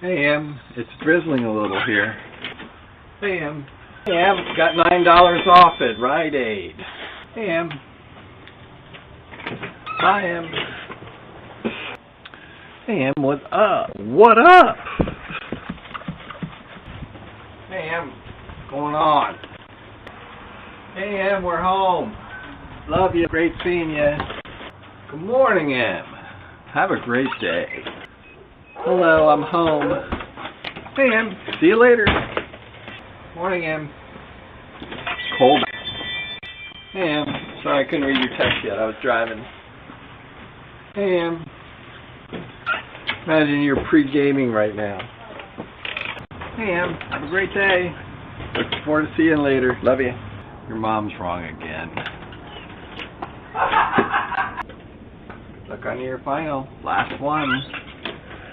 Hey, Em, it's drizzling a little here. Hey, Em. Hey, Em, got $9 off at Rite Aid. Hey, Em. Hi, Em. Hey, Em, what's up? What up? Hey, Em, what's going on? Hey, Em, we're home. Love you. Great seeing you. Good morning, Em. Have a great day. Hello, I'm home. Hey, Em. See you later. Morning, Em. Cold. Hey, Em. Sorry I couldn't read your text yet. I was driving. Hey, Em. Imagine you're pre-gaming right now. Hey, Em. Have a great day. Looking forward to seeing you later. Love you. Your mom's wrong again. Look on your final. Last one.